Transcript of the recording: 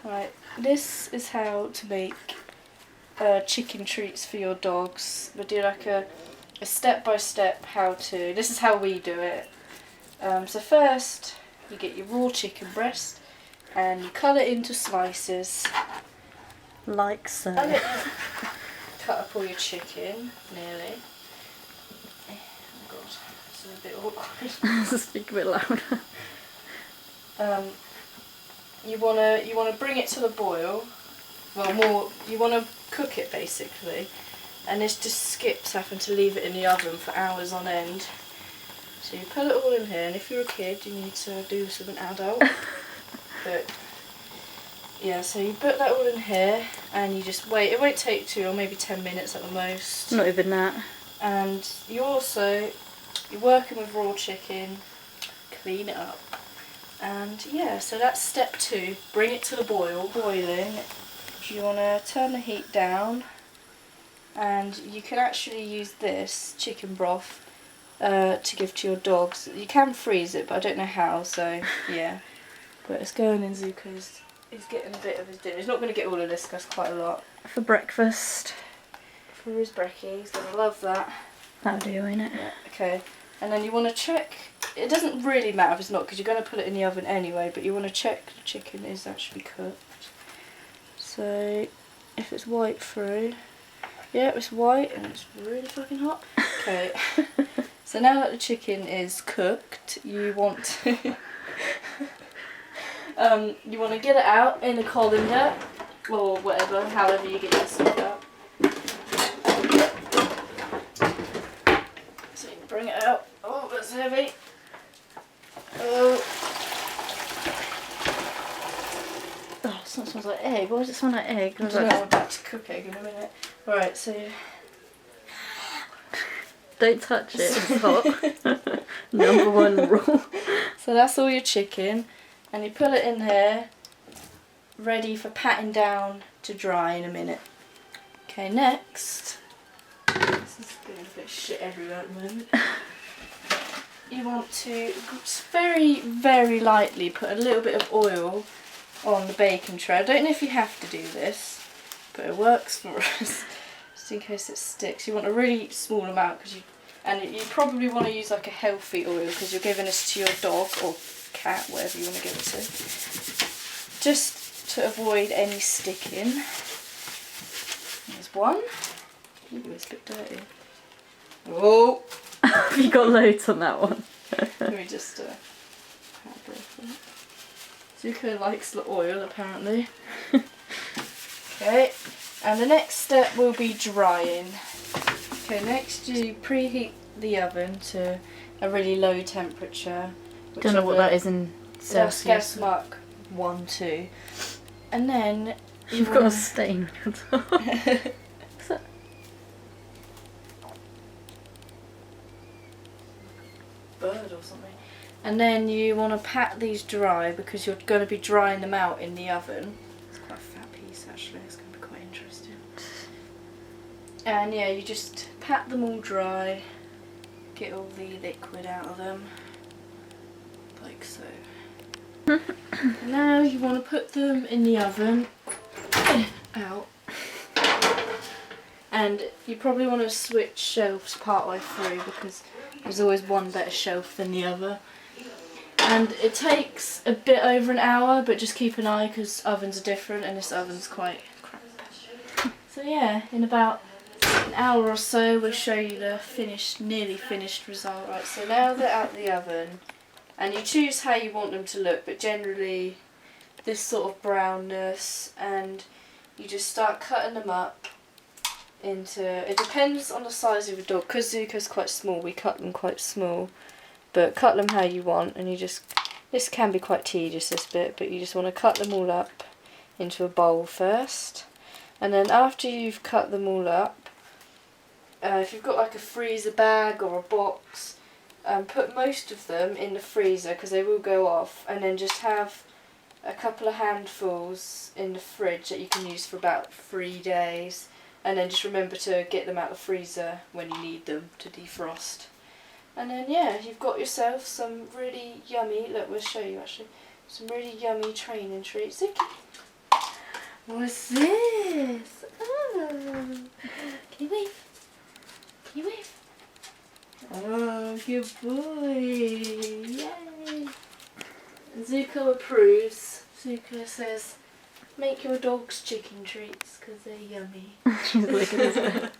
Right, this is how to make chicken treats for your dogs. We'll do like a step-by-step how-to. This is how we do it. So first, you get your raw chicken breast and you cut it into slices. Like so. Cut up all your chicken, nearly. Oh god, it's a bit awkward. Speak a bit louder. You wanna bring it to the boil. Well, more you wanna cook it basically, and this just skips having to leave it in the oven for hours on end. So you put it all in here, and if you're a kid, you need to do this with an adult. But yeah, so you put that all in here, and you just wait. It won't take too long, maybe 10 minutes at the most. Not even that. And you're working with raw chicken. Clean it up. And yeah, so that's step 2. Bring it to the boiling. You want to turn the heat down, and you can actually use this chicken broth to give to your dogs. You can freeze it, but I don't know how, so yeah. But it's going in Zuko's. He's getting a bit of his dinner. He's not going to get all of this because that's quite a lot. For breakfast. For his brekkie, he's going to love that. That'll do, ain't it? Yeah, okay. And then you want to check, it doesn't really matter if it's not because you're going to put it in the oven anyway, but you want to check the chicken is actually cooked. So if it's white through, yeah, it's white and it's really fucking hot. Okay. So now that the chicken is cooked, you want to get it out in a colander or whatever, however you get your stuff out. So you can bring it out. Oh, that's heavy. Oh, Oh, it smells like egg. Why does it smell like egg? I don't know, I'm about to cook egg in a minute. Alright, so don't touch it, it's hot. Number 1 rule. So that's all your chicken, and you put it in here, ready for patting down to dry in a minute. Okay, next, this is getting a bit of shit everywhere at the moment. You want to very, very lightly put a little bit of oil on the baking tray. I don't know if you have to do this, but it works for us. Just in case it sticks. You want a really small amount and you probably want to use like a healthy oil because you're giving this to your dog or cat, whatever you want to give it to. Just to avoid any sticking. There's one. Ooh, it's a bit dirty. Oh! You got loads on that one. Let me just Zuko likes the oil apparently. Okay, and the next step will be drying. Okay, next you preheat the oven to a really low temperature. Don't know what that is in Celsius. Gas mark 1, 2. And then you've got a stain on top. What's that? Bird or something. And then you want to pat these dry because you're going to be drying them out in the oven. It's quite a fat piece actually, it's going to be quite interesting. And yeah, you just pat them all dry, get all the liquid out of them, like so. Now you want to put them in the oven, out. And you probably want to switch shelves partway through because there's always one better shelf than the other. And it takes a bit over an hour, but just keep an eye because ovens are different and this oven's quite crap. So yeah, in about an hour or so we'll show you the nearly finished result. Right, so now they're out of the oven and you choose how you want them to look, but generally this sort of brownness, and you just start cutting them up into, it depends on the size of your dog, because Zuko's quite small we cut them quite small, but cut them how you want. And you just, this can be quite tedious this bit, but you just want to cut them all up into a bowl first, and then after you've cut them all up, if you've got like a freezer bag or a box, put most of them in the freezer because they will go off, and then just have a couple of handfuls in the fridge that you can use for about 3 days, and then just remember to get them out of the freezer when you need them to defrost. And then yeah, you've got yourself some really yummy, look, we'll show you actually, Some really yummy training treats. Zuko, what's this? Oh, can you wave? Can you wave? Oh, good boy. Yay. Zuko approves. Zuko says, make your dogs chicken treats because they're yummy. She's looking at it.